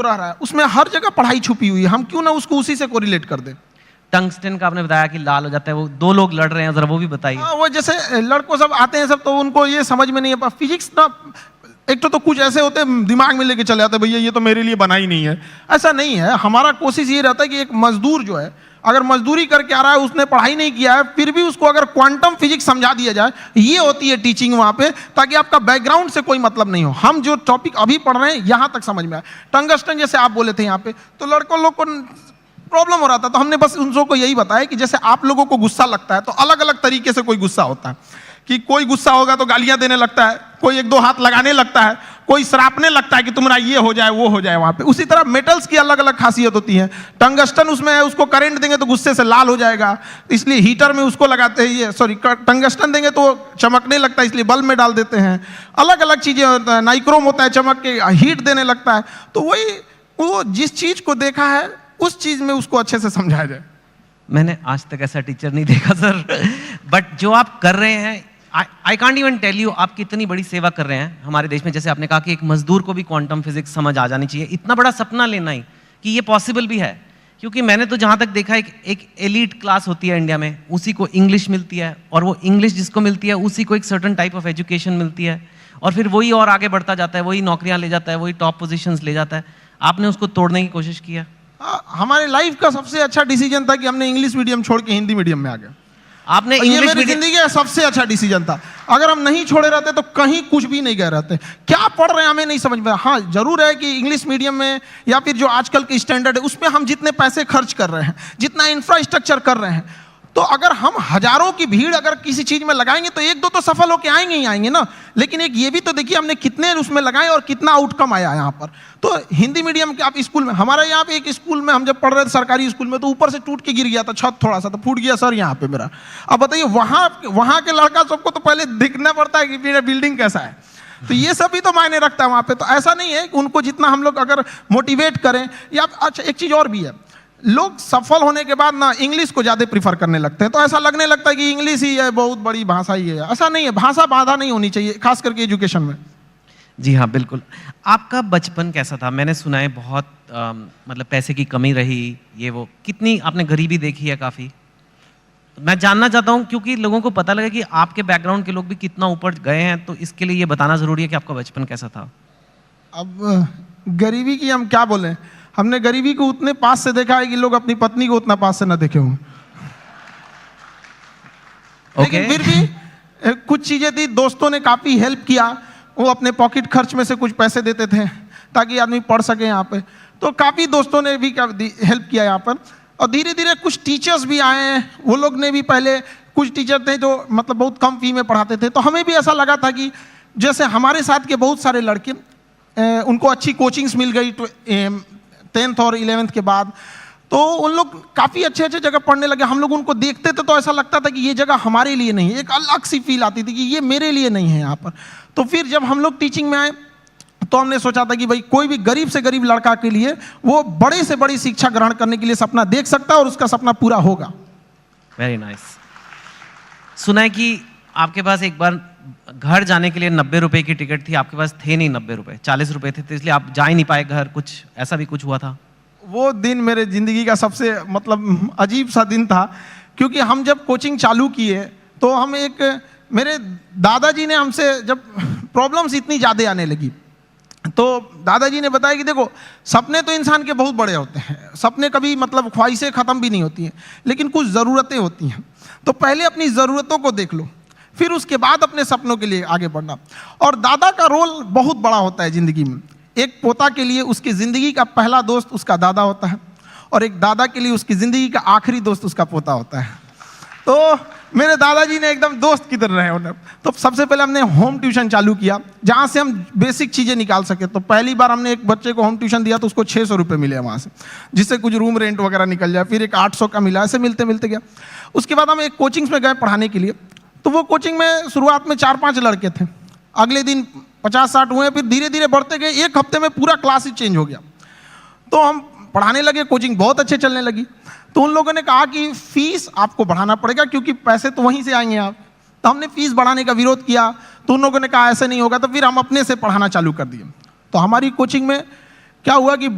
रहा है, उसमें हर जगह पढ़ाई छुपी हुई है, हम क्यों ना उसको उसी से कोरिलेट कर दें। टंगस्टन का आपने बताया कि लाल हो जाता है, वो दो लोग लड़ रहे हैं, जरा वो भी बताइए। हाँ, वो जैसे लड़कों सब आते हैं सब, तो उनको ये समझ में नहीं है फिजिक्स ना। एक तो कुछ ऐसे होते हैं दिमाग में लेके चले जाते हैं, भैया ये तो मेरे लिए बना ही नहीं है। ऐसा नहीं है, हमारा कोशिश ये रहता है कि एक मजदूर जो है, अगर मजदूरी करके आ रहा है, उसने पढ़ाई नहीं किया है, फिर भी उसको अगर क्वांटम फिजिक्स समझा दिया जाए, ये होती है टीचिंग वहां पे, ताकि आपका बैकग्राउंड से कोई मतलब नहीं हो, हम जो टॉपिक अभी पढ़ रहे हैं यहां तक समझ में आए। टंगस्टन जैसे आप बोले थे यहाँ पे, तो लड़कों लोग को प्रॉब्लम हो रहा था, तो हमने बस उन को यही बताया कि जैसे आप लोगों को गुस्सा लगता है, तो अलग अलग तरीके से कोई गुस्सा होता है, कि कोई गुस्सा होगा तो गालियां देने लगता है, कोई एक दो हाथ लगाने लगता है, कोई सरापने लगता है कि तुम्हारा ये हो जाए वो हो जाए वहां पे। उसी तरह मेटल्स की अलग अलग खासियत होती है। टंगस्टन उसमें है, उसको करंट देंगे तो गुस्से से लाल हो जाएगा, इसलिए हीटर में उसको लगाते हैं, ये सॉरी टंगस्टन देंगे तो चमकने लगता है, इसलिए बल्ब में डाल देते हैं। अलग अलग चीजें होता है, नाइक्रोम होता है, चमक के हीट देने लगता है। तो वही वो जिस चीज को देखा है उस चीज में उसको अच्छे से समझाया जाए। मैंने आज तक ऐसा टीचर नहीं देखा सर, बट जो आप कर रहे हैं, I can't even tell you, आप कितनी बड़ी सेवा कर रहे हैं हमारे देश में। जैसे आपने कहा कि एक मजदूर को भी क्वांटम फिजिक्स समझ आ जानी चाहिए, इतना बड़ा सपना लेना ही कि ये पॉसिबल भी है। क्योंकि मैंने तो जहां तक देखा, एक एलीट क्लास होती है इंडिया में, उसी को इंग्लिश मिलती है, और वो इंग्लिश जिसको मिलती है उसी को एक सर्टन टाइप ऑफ एजुकेशन मिलती है, और फिर वही और आगे बढ़ता जाता है, वही नौकरियां ले जाता है, वही टॉप पोजिशन ले जाता है। आपने उसको तोड़ने की कोशिश किया। हमारे लाइफ का सबसे अच्छा डिसीजन था कि हमने इंग्लिश मीडियम छोड़ के हिंदी मीडियम में आ गए। आपने ये मेरी जिंदगी का सबसे अच्छा डिसीजन था। अगर हम नहीं छोड़े रहते तो कहीं कुछ भी नहीं गए रहते। क्या पढ़ रहे हैं हमें नहीं समझ में। हाँ, जरूर है कि इंग्लिश मीडियम में या फिर जो आजकल के स्टैंडर्ड है उसमें हम जितने पैसे खर्च कर रहे हैं, जितना इंफ्रास्ट्रक्चर कर रहे हैं, तो अगर हम हजारों की भीड़ अगर किसी चीज में लगाएंगे तो एक दो तो सफल होके आएंगे ही आएंगे ना। लेकिन एक ये भी तो देखिए हमने कितने उसमें लगाए और कितना आउटकम आया यहाँ पर। तो हिंदी मीडियम के आप स्कूल में, हमारे यहाँ पे एक स्कूल में हम जब पढ़ रहे थे सरकारी स्कूल में, तो ऊपर से टूट के गिर गया था छत, थोड़ा सा तो फूट गया सर यहाँ पे मेरा। अब बताइए वहाँ के लड़का सबको तो पहले दिखना पड़ता है कि मेरा बिल्डिंग कैसा है, तो ये सब भी तो मायने रखता है वहाँ पे। तो ऐसा नहीं है कि उनको जितना हम लोग अगर मोटिवेट करें या अच्छा, एक चीज़ और भी है, लोग सफल होने के बाद ना इंग्लिश को ज़्यादा प्रीफर करने लगते हैं। तो ऐसा लगने लगता है कि इंग्लिश ही है, बहुत बड़ी भाषा ही है। ऐसा नहीं है, भाषा बाधा नहीं होनी चाहिए, खास करके एजुकेशन में। जी हाँ, बिल्कुल। आपका बचपन कैसा था? मैंने सुना है बहुत मतलब पैसे की कमी रही, ये वो, कितनी आपने गरीबी देखी है काफ़ी। मैं जानना चाहता हूँ क्योंकि लोगों को पता लगे कि आपके बैकग्राउंड के लोग भी कितना ऊपर गए हैं, तो इसके लिए ये बताना ज़रूरी है कि आपका बचपन कैसा था। अब गरीबी की हम क्या बोलें, हमने गरीबी को उतने पास से देखा है कि लोग अपनी पत्नी को उतना पास से ना देखे हों। लेकिन फिर भी कुछ चीजें थी, दोस्तों ने काफी हेल्प किया, वो अपने पॉकेट खर्च में से कुछ पैसे देते थे ताकि आदमी पढ़ सके यहाँ पे। तो काफी दोस्तों ने भी हेल्प किया यहाँ पर। और धीरे धीरे कुछ टीचर्स भी आए हैं, वो लोग ने भी, पहले कुछ टीचर थे जो मतलब बहुत कम फी में पढ़ाते थे, तो हमें भी ऐसा लगा था कि जैसे हमारे साथ के बहुत सारे लड़के उनको अच्छी कोचिंग्स मिल गई 10th और 11th के बाद, तो उन लोग काफ़ी अच्छे अच्छे जगह पढ़ने लगे। हम लोग उनको देखते थे तो ऐसा लगता था कि ये जगह हमारे लिए नहीं है, एक अलग सी फील आती थी कि ये मेरे लिए नहीं है यहाँ पर। तो फिर जब हम लोग टीचिंग में आए तो हमने सोचा था कि भाई कोई भी गरीब से गरीब लड़का के लिए वो बड़े से बड़ी शिक्षा ग्रहण करने के लिए सपना देख सकता है और उसका सपना पूरा होगा। Very nice. सुना है कि आपके पास एक बार घर जाने के लिए 90 रुपए की टिकट थी, आपके पास थे नहीं 90 रुपए, 40 रुपए थे, तो इसलिए आप जा ही नहीं पाए घर, कुछ ऐसा भी कुछ हुआ था? वो दिन मेरे जिंदगी का सबसे मतलब अजीब सा दिन था, क्योंकि हम जब कोचिंग चालू किए तो हम मेरे दादाजी ने हमसे, जब प्रॉब्लम्स इतनी ज़्यादा आने लगी तो दादाजी ने बताया कि देखो, सपने तो इंसान के बहुत बड़े होते हैं, सपने कभी मतलब ख्वाहिशें ख़त्म भी नहीं होती हैं, लेकिन कुछ ज़रूरतें होती हैं। तो पहले अपनी ज़रूरतों को देख लो, फिर उसके बाद अपने सपनों के लिए आगे बढ़ना। और दादा का रोल बहुत बड़ा होता है ज़िंदगी में। एक पोता के लिए उसकी ज़िंदगी का पहला दोस्त उसका दादा होता है, और एक दादा के लिए उसकी ज़िंदगी का आखिरी दोस्त उसका पोता होता है। तो मेरे दादाजी ने एकदम दोस्त की तरह रहे उन्हें। तो सबसे पहले हमने होम ट्यूशन चालू किया, जहाँ से हम बेसिक चीज़ें निकाल सके। तो पहली बार हमने एक बच्चे को होम ट्यूशन दिया तो उसको 600 रुपये मिले वहाँ से, जिससे कुछ रूम रेंट वगैरह निकल जाए। फिर एक 800 का मिला, ऐसे मिलते मिलते गया। उसके बाद हम एक कोचिंग्स में गए पढ़ाने के लिए। तो वो कोचिंग में शुरुआत में 4-5 लड़के थे, अगले दिन 50-60 हुए, फिर धीरे धीरे बढ़ते गए। एक हफ्ते में पूरा क्लास ही चेंज हो गया। तो हम पढ़ाने लगे, कोचिंग बहुत अच्छे चलने लगी। तो उन लोगों ने कहा कि फीस आपको बढ़ाना पड़ेगा क्योंकि पैसे तो वहीं से आएंगे आप। तो हमने फीस बढ़ाने का विरोध किया, तो उन लोगों ने कहा ऐसे नहीं होगा। तो फिर हम अपने से पढ़ाना चालू कर दिए। तो हमारी कोचिंग में क्या हुआ कि